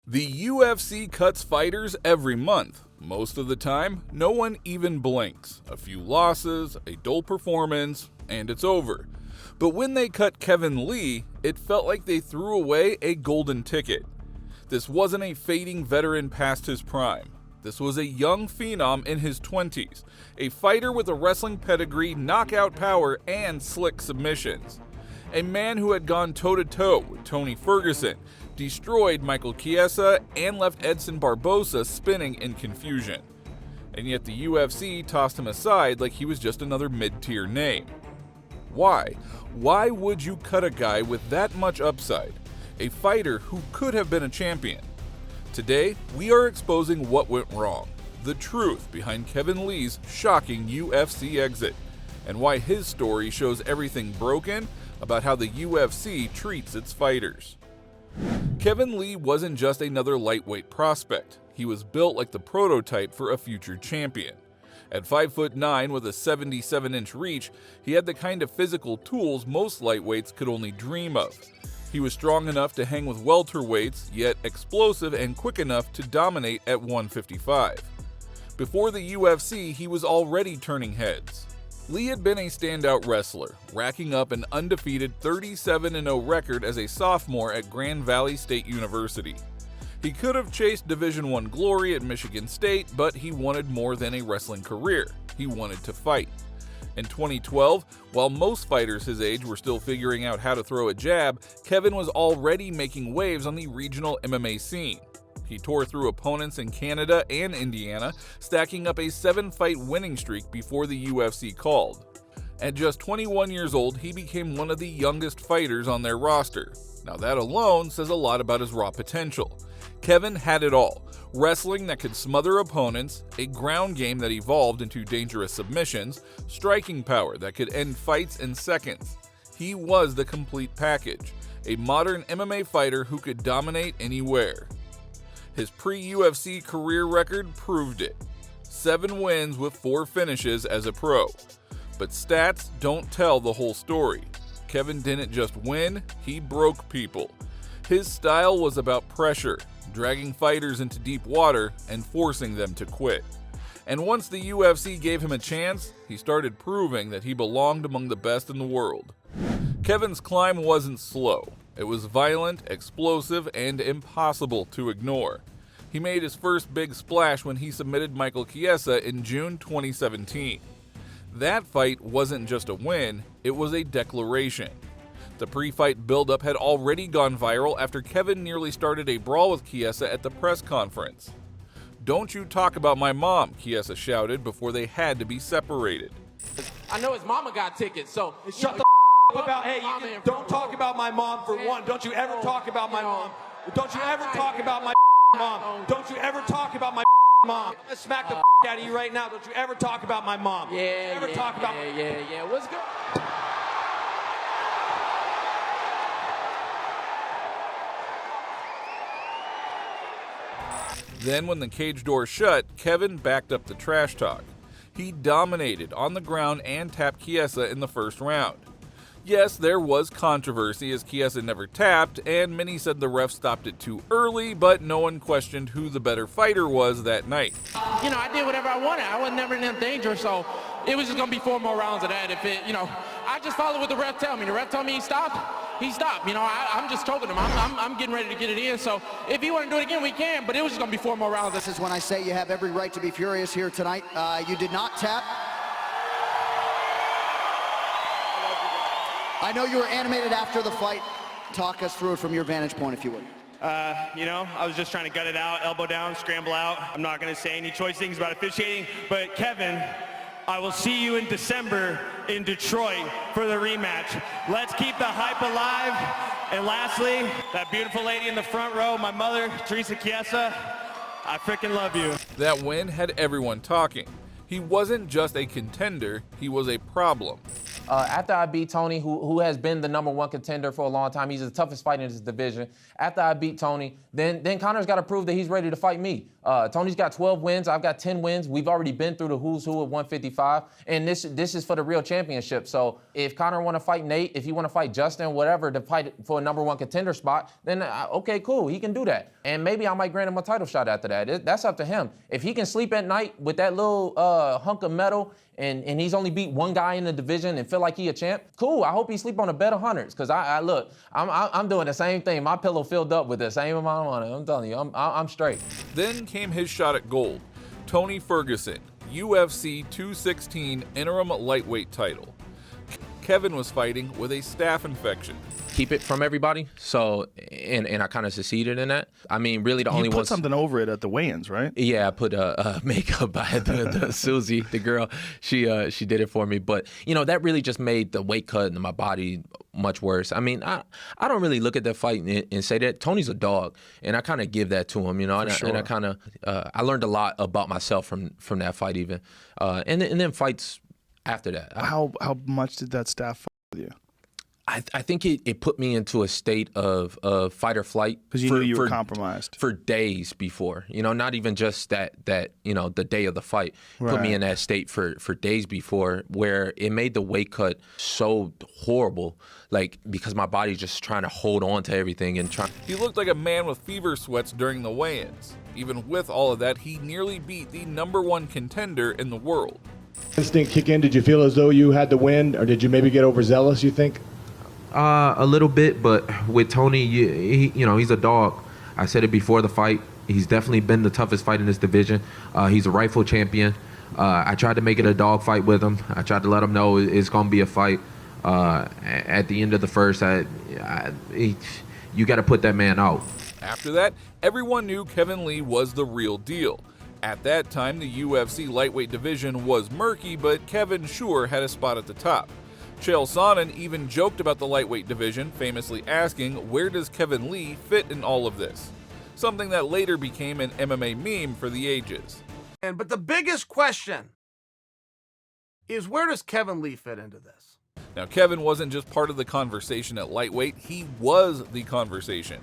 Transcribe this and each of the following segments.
The UFC cuts fighters every month. Most of the time, no one even blinks. A few losses, a dull performance, and it's over. But when they cut Kevin Lee, it felt like they threw away a golden ticket. This wasn't a fading veteran past his prime. This was a young phenom in his 20s, a fighter with a wrestling pedigree, knockout power, and slick submissions. A man who had gone toe-to-toe with Tony Ferguson, destroyed Michael Chiesa, and left Edson Barboza spinning in confusion. And yet the UFC tossed him aside like he was just another mid-tier name. Why? Why would you cut a guy with that much upside? A fighter who could have been a champion? Today, we are exposing what went wrong, the truth behind Kevin Lee's shocking UFC exit, and why his story shows everything broken about how the UFC treats its fighters. Kevin Lee wasn't just another lightweight prospect. He was built like the prototype for a future champion. At 5'9" with a 77-inch reach, he had the kind of physical tools most lightweights could only dream of. He was strong enough to hang with welterweights, yet explosive and quick enough to dominate at 155. Before the UFC, he was already turning heads. Lee had been a standout wrestler, racking up an undefeated 37-0 record as a sophomore at Grand Valley State University. He could have chased Division I glory at Michigan State, but he wanted more than a wrestling career. He wanted to fight. In 2012, while most fighters his age were still figuring out how to throw a jab, Kevin was already making waves on the regional MMA scene. He tore through opponents in Canada and Indiana, stacking up a 7-fight winning streak before the UFC called. At just 21 years old, he became one of the youngest fighters on their roster. Now that alone says a lot about his raw potential. Kevin had it all: wrestling that could smother opponents, a ground game that evolved into dangerous submissions, striking power that could end fights in seconds. He was the complete package, a modern MMA fighter who could dominate anywhere. His pre-UFC career record proved it. 7 wins with 4 finishes as a pro. But stats don't tell the whole story. Kevin didn't just win, he broke people. His style was about pressure, dragging fighters into deep water and forcing them to quit. And once the UFC gave him a chance, he started proving that he belonged among the best in the world. Kevin's climb wasn't slow. It was violent, explosive, and impossible to ignore. He made his first big splash when he submitted Michael Chiesa in June 2017. That fight wasn't just a win, it was a declaration. The pre-fight build-up had already gone viral after Kevin nearly started a brawl with Chiesa at the press conference. "Don't you talk about my mom," Chiesa shouted before they had to be separated. I know his mama got tickets, so shut the about, hey, don't talk about my mom for one. Don't you ever talk about my mom. Don't you ever talk about my mom. Don't you ever talk about my mom. Let's smack the out of you right now. Don't you ever talk about my mom. Yeah. What's good? Then when the cage door shut, Kevin backed up the trash talk. He dominated on the ground and tapped Chiesa in the first round. Yes, there was controversy as Chiesa never tapped, and many said the ref stopped it too early, but no one questioned who the better fighter was that night. You know, I did whatever I wanted. I was never in danger, so it was just going to be 4 more rounds of that. If it, I just followed what the ref tell me. The ref told me he stopped. He stopped. I'm just choking him. I'm getting ready to get it in, so if he want to do it again, we can, but it was just going to be 4 more rounds. This is when I say you have every right to be furious here tonight. You did not tap. I know you were animated after the fight. Talk us through it from your vantage point, if you would. I was just trying to gut it out, elbow down, scramble out. I'm not going to say any choice things about officiating, but Kevin, I will see you in December in Detroit for the rematch. Let's keep the hype alive. And lastly, that beautiful lady in the front row, my mother, Teresa Chiesa, I freaking love you. That win had everyone talking. He wasn't just a contender, he was a problem. After I beat Tony, who has been the #1 contender for a long time, he's the toughest fighter in his division. After I beat Tony, then Conor's got to prove that he's ready to fight me. Tony's got 12 wins, I've got 10 wins. We've already been through the who's who at 155, and this is for the real championship. So if Conor want to fight Nate, if he want to fight Justin, whatever, to fight for a #1 contender spot, then okay, cool, he can do that. And maybe I might grant him a title shot after that. That's up to him. If he can sleep at night with that little hunk of metal, and he's only beat one guy in the division and feel like he a champ, cool. I hope he sleep on a bed of hundreds, because look, I'm doing the same thing. My pillow filled up with the same amount of money. I'm telling you, I'm straight. Then came his shot at gold. Tony Ferguson, UFC 216 interim lightweight title. Kevin was fighting with a staph infection. Keep it from everybody. So, and I kind of succeeded in that. I mean, really the only one. You put something over it at the weigh-ins, right? Yeah, I put makeup. I had the Susie, the girl. She did it for me. But that really just made the weight cut in my body much worse. I mean, I don't really look at that fight and say that Tony's a dog, and I kind of give that to him, and I kind of I learned a lot about myself from that fight even, and then fights after that. How much did that staph fuck with you? I think it put me into a state of fight or flight. Because you knew you were compromised. For days before. Not even just that the day of the fight. Right. Put me in that state for days before, where it made the weight cut so horrible, because my body's just trying to hold on to everything and trying. He looked like a man with fever sweats during the weigh-ins. Even with all of that, he nearly beat the #1 contender in the world. Instinct kick in? Did you feel as though you had the win, or did you maybe get overzealous, you think? A little bit, but with Tony, he's a dog. I said it before the fight. He's definitely been the toughest fight in this division. He's a rightful champion. I tried to make it a dog fight with him. I tried to let him know it's going to be a fight. At the end of the first, you got to put that man out. After that, everyone knew Kevin Lee was the real deal. At that time, the UFC lightweight division was murky, but Kevin sure had a spot at the top. Chael Sonnen even joked about the lightweight division, famously asking, where does Kevin Lee fit in all of this? Something that later became an MMA meme for the ages. But the biggest question is, where does Kevin Lee fit into this? Now, Kevin wasn't just part of the conversation at lightweight, he was the conversation.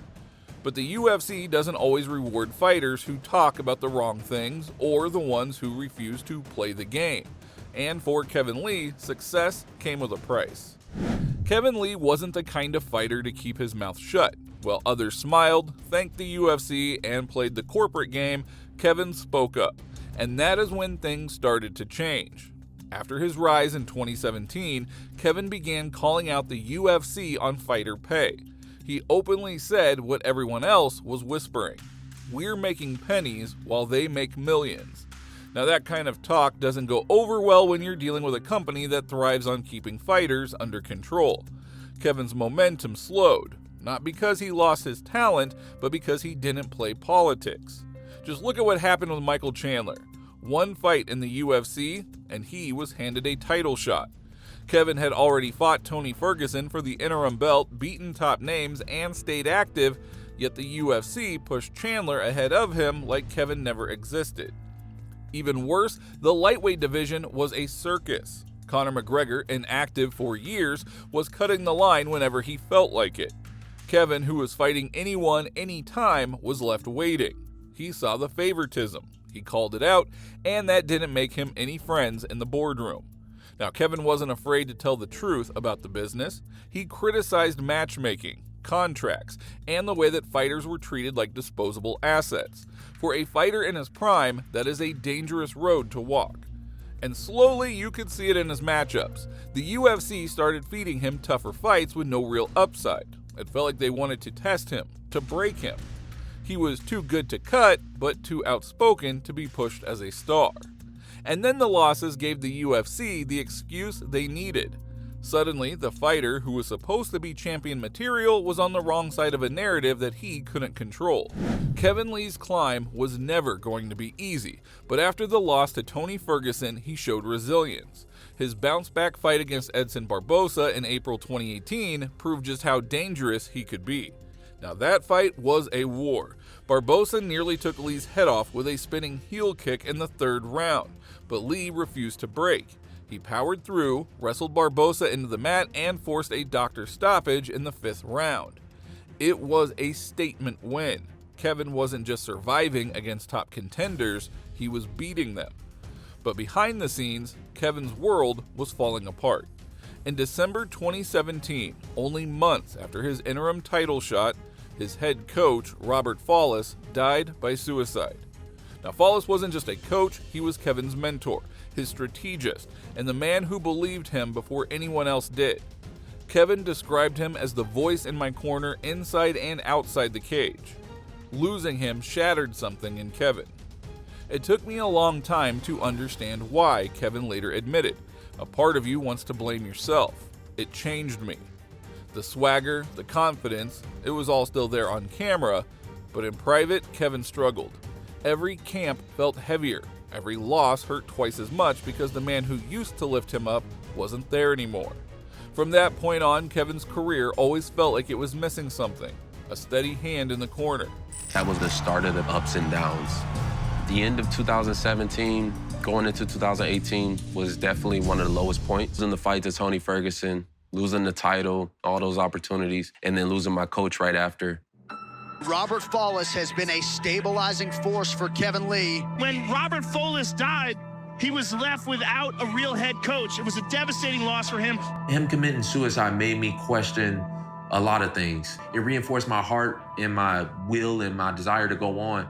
But the UFC doesn't always reward fighters who talk about the wrong things or the ones who refuse to play the game. And for Kevin Lee, success came with a price. Kevin Lee wasn't the kind of fighter to keep his mouth shut. While others smiled, thanked the UFC, and played the corporate game, Kevin spoke up. And that is when things started to change. After his rise in 2017, Kevin began calling out the UFC on fighter pay. He openly said what everyone else was whispering: "We're making pennies while they make millions." Now, that kind of talk doesn't go over well when you're dealing with a company that thrives on keeping fighters under control. Kevin's momentum slowed, not because he lost his talent, but because he didn't play politics. Just look at what happened with Michael Chandler. One fight in the UFC, and he was handed a title shot. Kevin had already fought Tony Ferguson for the interim belt, beaten top names, and stayed active, yet the UFC pushed Chandler ahead of him like Kevin never existed. Even worse, the lightweight division was a circus. Conor McGregor, inactive for years, was cutting the line whenever he felt like it. Kevin, who was fighting anyone, anytime, was left waiting. He saw the favoritism. He called it out, and that didn't make him any friends in the boardroom. Now, Kevin wasn't afraid to tell the truth about the business. He criticized matchmaking, contracts, and the way that fighters were treated like disposable assets. For a fighter in his prime, that is a dangerous road to walk. And slowly you could see it in his matchups. The UFC started feeding him tougher fights with no real upside. It felt like they wanted to test him, to break him. He was too good to cut, but too outspoken to be pushed as a star. And then the losses gave the UFC the excuse they needed. Suddenly, the fighter who was supposed to be champion material was on the wrong side of a narrative that he couldn't control. Kevin Lee's climb was never going to be easy, but after the loss to Tony Ferguson, he showed resilience. His bounce-back fight against Edson Barboza in April 2018 proved just how dangerous he could be. Now, that fight was a war. Barboza nearly took Lee's head off with a spinning heel kick in the third round, but Lee refused to break. He powered through, wrestled Barboza into the mat, and forced a doctor stoppage in the 5th round. It was a statement win. Kevin wasn't just surviving against top contenders, he was beating them. But behind the scenes, Kevin's world was falling apart. In December 2017, only months after his interim title shot, his head coach, Robert Follis, died by suicide. Now, Follis wasn't just a coach, he was Kevin's mentor, his strategist, and the man who believed him before anyone else did. Kevin described him as the voice in my corner inside and outside the cage. Losing him shattered something in Kevin. It took me a long time to understand why, Kevin later admitted. A part of you wants to blame yourself. It changed me. The swagger, the confidence, it was all still there on camera, but in private, Kevin struggled. Every camp felt heavier. Every loss hurt twice as much because the man who used to lift him up wasn't there anymore. From that point on, Kevin's career always felt like it was missing something, a steady hand in the corner. That was the start of the ups and downs. The end of 2017, going into 2018 was definitely one of the lowest points. In the fight to Tony Ferguson, losing the title, all those opportunities, and then losing my coach right after. Robert Follis has been a stabilizing force for Kevin Lee. When Robert Follis died, he was left without a real head coach. It was a devastating loss for him. Him committing suicide made me question a lot of things. It reinforced my heart and my will and my desire to go on.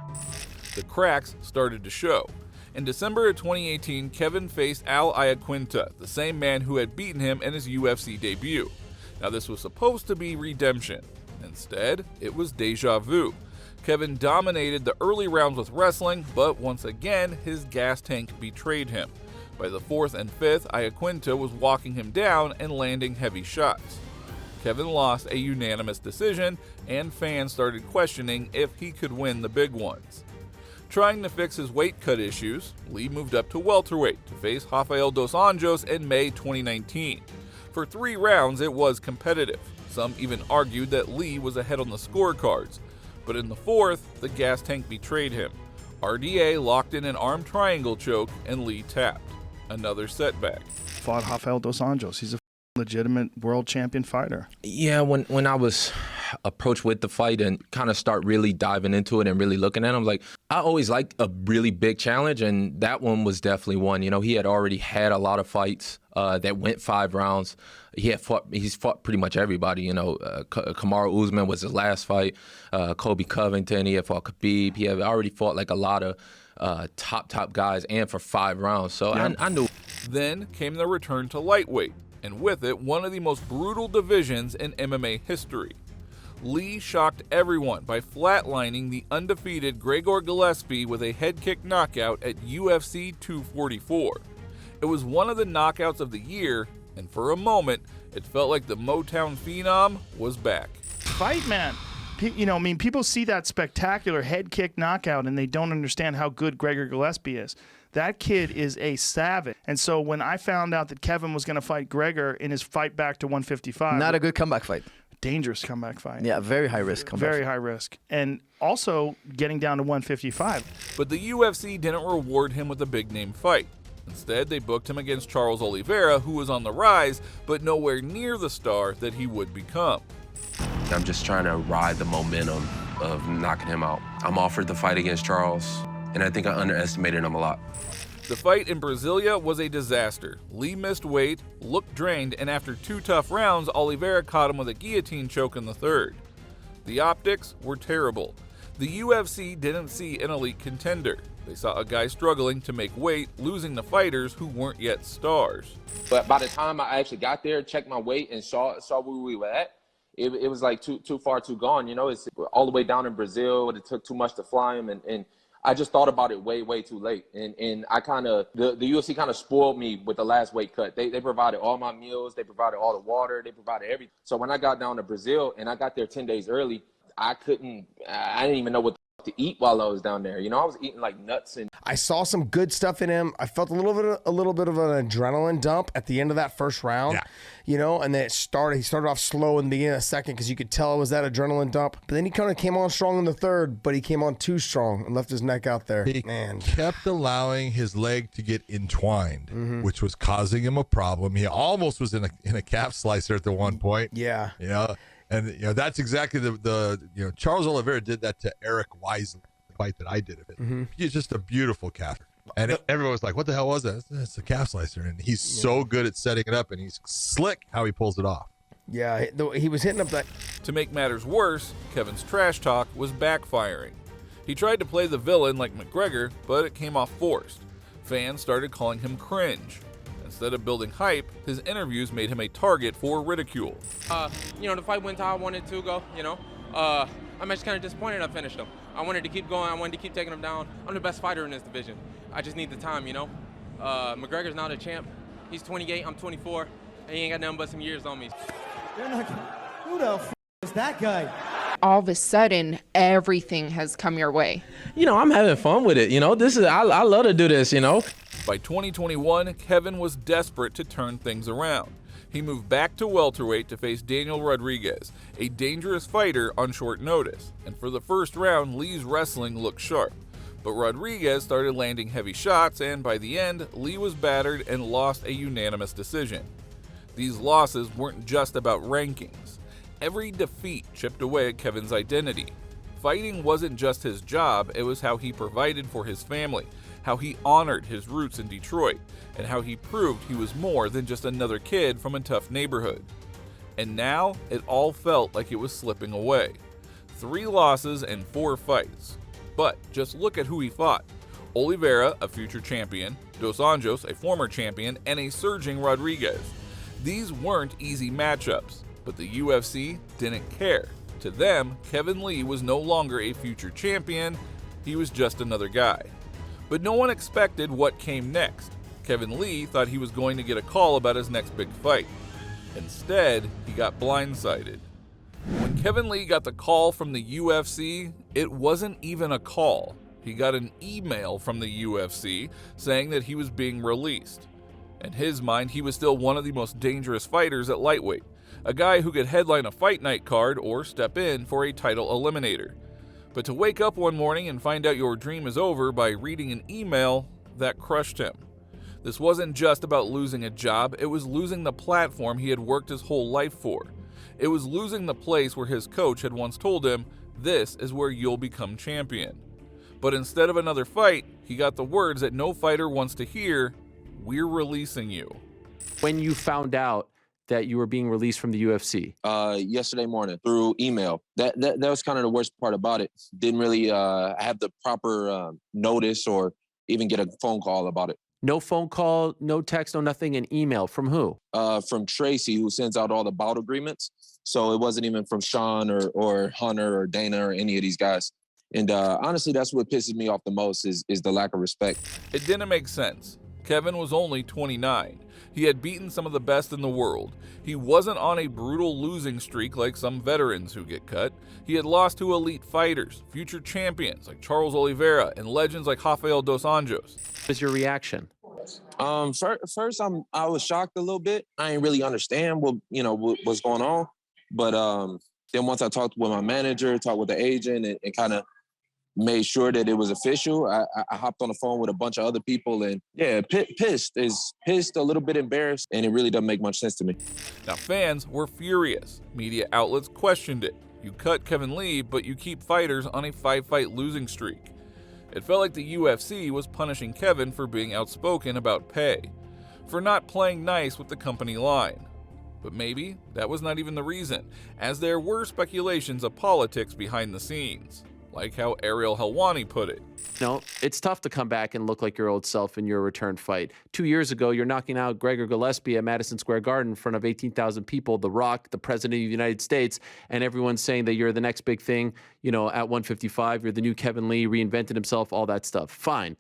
The cracks started to show. In December of 2018, Kevin faced Al Iaquinta, the same man who had beaten him in his UFC debut. Now, this was supposed to be redemption. Instead, it was deja vu. Kevin dominated the early rounds with wrestling, but once again, his gas tank betrayed him. By the 4th and 5th, Iaquinta was walking him down and landing heavy shots. Kevin lost a unanimous decision, and fans started questioning if he could win the big ones. Trying to fix his weight cut issues, Lee moved up to welterweight to face Rafael dos Anjos in May 2019. For 3 rounds, it was competitive. Some even argued that Lee was ahead on the scorecards. But in the 4th, the gas tank betrayed him. RDA locked in an arm triangle choke, and Lee tapped. Another setback. Fought Rafael dos Anjos. He's a legitimate world champion fighter. Yeah, when I was approached with the fight and kind of start really diving into it and really looking at him, like, I always liked a really big challenge, and that one was definitely one. You know, he had already had a lot of fights that went 5 rounds. He's fought pretty much everybody. You know, Kamaru Usman was his last fight. Kobe Covington, he had fought Khabib. He had already fought like a lot of top guys, and for 5 rounds. So yeah. I knew. Then came the return to lightweight, and with it, one of the most brutal divisions in MMA history. Lee shocked everyone by flatlining the undefeated Gregor Gillespie with a head kick knockout at UFC 244. It was one of the knockouts of the year, and for a moment, it felt like the Motown phenom was back. Fight, man. People see that spectacular head kick knockout and they don't understand how good Gregor Gillespie is. That kid is a savage. And so when I found out that Kevin was going to fight Gregor in his fight back to 155. Not a good comeback fight. Dangerous comeback fight. Yeah, very high risk comeback. Very high risk. And also getting down to 155. But the UFC didn't reward him with a big name fight. Instead, they booked him against Charles Oliveira, who was on the rise, but nowhere near the star that he would become. I'm just trying to ride the momentum of knocking him out. I'm offered the fight against Charles, and I think I underestimated him a lot. The fight in Brasilia was a disaster. Lee missed weight, looked drained, and after 2 tough rounds, Oliveira caught him with a guillotine choke in the 3rd. The optics were terrible. The UFC didn't see an elite contender. They saw a guy struggling to make weight, losing to fighters who weren't yet stars. But by the time I actually got there, checked my weight, and saw where we were at, it was like too far, too gone. You know, it's all the way down in Brazil. It took too much to fly him, and I just thought about it way too late. And I kind of, the UFC kind of spoiled me with the last weight cut. They provided all my meals. They provided all the water. They provided everything. So when I got down to Brazil and I got there 10 days early, I didn't even know what to eat while I was down there. You know, I was eating like nuts. And I saw some good stuff in him. I felt a little bit of an adrenaline dump at the end of that first round, you know, and then he started off slow in the beginning of the second because you could tell it was that adrenaline dump. But then he kind of came on strong in the third, but he came on too strong and left his neck out there. He kept allowing his leg to get entwined, which was causing him a problem. He almost was in a calf slicer at the one point. Yeah. You know, and you know that's exactly the you know, Charles Oliveira did that to Eric Wisely, the fight that I did of it. He's just a beautiful calf. And everyone was like, what the hell was that? It's a calf slicer. And he's so good at setting it up, and he's slick how he pulls it off. Yeah, he was hitting up that. To make matters worse, Kevin's trash talk was backfiring. He tried to play the villain like McGregor, but it came off forced. Fans started calling him cringe. Instead of building hype, his interviews made him a target for ridicule. You know, the fight went how I wanted to go, you know. I'm just kind of disappointed I finished him. I wanted to keep going. I wanted to keep taking him down. I'm the best fighter in this division. I just need the time, you know. McGregor's now the champ. He's 28, I'm 24, and he ain't got nothing but some years on me. Who the f is that guy? All of a sudden, everything has come your way. You know, I'm having fun with it. You know, I love to do this, you know. By 2021, Kevin was desperate to turn things around. He moved back to welterweight to face Daniel Rodriguez, a dangerous fighter on short notice. And for the first round, Lee's wrestling looked sharp. But Rodriguez started landing heavy shots, and by the end, Lee was battered and lost a unanimous decision. These losses weren't just about rankings. Every defeat chipped away at Kevin's identity. Fighting wasn't just his job, it was how he provided for his family, how he honored his roots in Detroit, and how he proved he was more than just another kid from a tough neighborhood. And now, it all felt like it was slipping away. 3 losses and 4 fights. But just look at who he fought. Oliveira, a future champion, Dos Anjos, a former champion, and a surging Rodriguez. These weren't easy matchups, but the UFC didn't care. To them, Kevin Lee was no longer a future champion, he was just another guy. But no one expected what came next. Kevin Lee thought he was going to get a call about his next big fight. Instead, he got blindsided. When Kevin Lee got the call from the UFC, it wasn't even a call. He got an email from the UFC saying that he was being released. In his mind, he was still one of the most dangerous fighters at lightweight, a guy who could headline a fight night card or step in for a title eliminator. But to wake up one morning and find out your dream is over by reading an email, that crushed him. This wasn't just about losing a job, it was losing the platform he had worked his whole life for. It was losing the place where his coach had once told him, this is where you'll become champion. But instead of another fight, he got the words that no fighter wants to hear, we're releasing you. When you found out that you were being released from the UFC? Yesterday morning through email. That was kind of the worst part about it. Didn't really have the proper notice or even get a phone call about it. No phone call, no text, no nothing, an email. From who? From Tracy, who sends out all the bout agreements. So it wasn't even from Sean or Hunter or Dana or any of these guys. And honestly, that's what pisses me off the most is the lack of respect. It didn't make sense. Kevin was only 29. He had beaten some of the best in the world. He wasn't on a brutal losing streak like some veterans who get cut. He had lost to elite fighters, future champions like Charles Oliveira and legends like Rafael Dos Anjos. What was your reaction? First, I was shocked a little bit. I didn't really understand what's going on. But then once I talked with my manager, talked with the agent, and kind of made sure that it was official, I hopped on the phone with a bunch of other people, and yeah, pissed, a little bit embarrassed, and it really doesn't make much sense to me. Now fans were furious. Media outlets questioned it. You cut Kevin Lee, but you keep fighters on a 5-fight losing streak. It felt like the UFC was punishing Kevin for being outspoken about pay, for not playing nice with the company line. But maybe that was not even the reason, as there were speculations of politics behind the scenes, like how Ariel Helwani put it. No, it's tough to come back and look like your old self in your return fight. 2 years ago, you're knocking out Gregor Gillespie at Madison Square Garden in front of 18,000 people, The Rock, the President of the United States, and everyone's saying that you're the next big thing, at 155, you're the new Kevin Lee, reinvented himself, all that stuff. Fine.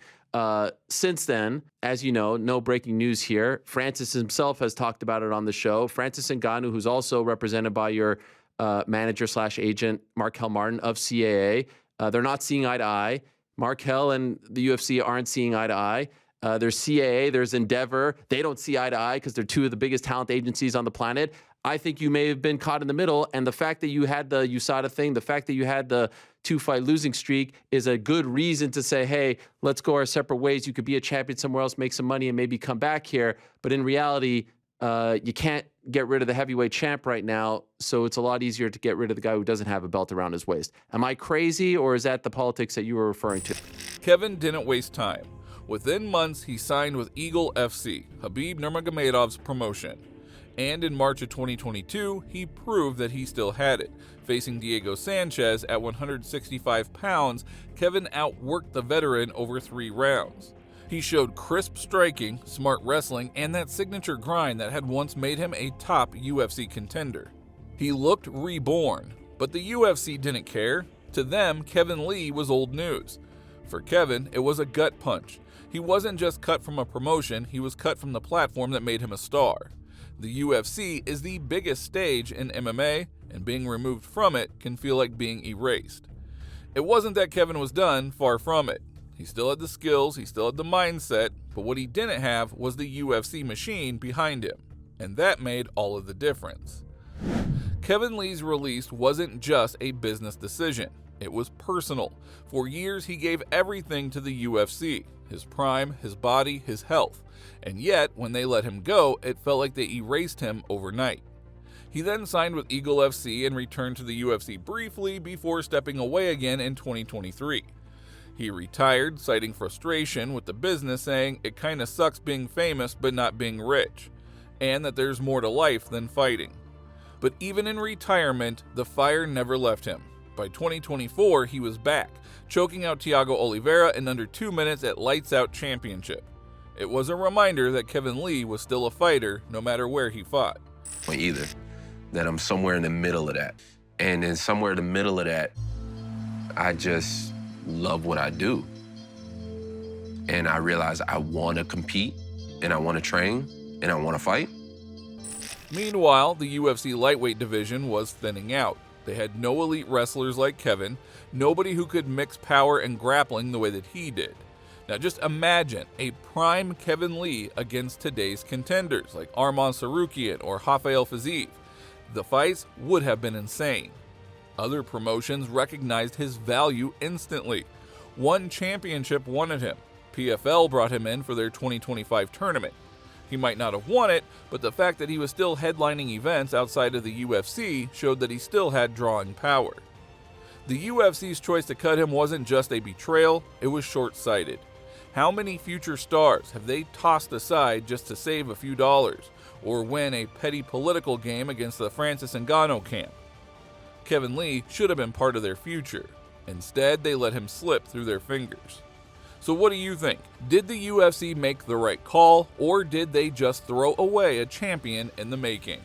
Since then, as you know, no breaking news here. Francis himself has talked about it on the show. Francis Ngannou, who's also represented by your manager/agent, Mark Helmartin of CAA, they're not seeing eye to eye. Markel and the UFC aren't seeing eye to eye. There's CAA, there's Endeavor. They don't see eye to eye because they're two of the biggest talent agencies on the planet. I think you may have been caught in the middle, and the fact that you had the USADA thing, the fact that you had the 2-fight losing streak is a good reason to say, hey, let's go our separate ways. You could be a champion somewhere else, make some money, and maybe come back here. But in reality, you can't get rid of the heavyweight champ right now, so it's a lot easier to get rid of the guy who doesn't have a belt around his waist. Am I crazy, or is that the politics that you were referring to? Kevin didn't waste time. Within months, he signed with Eagle FC, Khabib Nurmagomedov's promotion. And in March of 2022, he proved that he still had it. Facing Diego Sanchez at 165 pounds, Kevin outworked the veteran over 3 rounds. He showed crisp striking, smart wrestling, and that signature grind that had once made him a top UFC contender. He looked reborn, but the UFC didn't care. To them, Kevin Lee was old news. For Kevin, it was a gut punch. He wasn't just cut from a promotion, he was cut from the platform that made him a star. The UFC is the biggest stage in MMA, and being removed from it can feel like being erased. It wasn't that Kevin was done, far from it. He still had the skills, he still had the mindset, but what he didn't have was the UFC machine behind him, and that made all of the difference. Kevin Lee's release wasn't just a business decision, it was personal. For years, he gave everything to the UFC, his prime, his body, his health, and yet, when they let him go, it felt like they erased him overnight. He then signed with Eagle FC and returned to the UFC briefly before stepping away again in 2023. He retired, citing frustration with the business, saying it kinda sucks being famous but not being rich, and that there's more to life than fighting. But even in retirement, the fire never left him. By 2024, he was back, choking out Thiago Oliveira in under 2 minutes at Lights Out Championship. It was a reminder that Kevin Lee was still a fighter no matter where he fought. Either that I'm somewhere in the middle of that. And in somewhere in the middle of that, I just love what I do. And I realize I want to compete, and I want to train, and I want to fight. Meanwhile, the UFC lightweight division was thinning out. They had no elite wrestlers like Kevin, nobody who could mix power and grappling the way that he did. Now just imagine a prime Kevin Lee against today's contenders like Arman Tsarukyan or Rafael Fiziev. The fights would have been insane. Other promotions recognized his value instantly. One championship wanted him. PFL brought him in for their 2025 tournament. He might not have won it, but the fact that he was still headlining events outside of the UFC showed that he still had drawing power. The UFC's choice to cut him wasn't just a betrayal, it was short-sighted. How many future stars have they tossed aside just to save a few dollars, or win a petty political game against the Francis Ngannou camp? Kevin Lee should have been part of their future. Instead, they let him slip through their fingers. So what do you think? Did the UFC make the right call, or did they just throw away a champion in the making?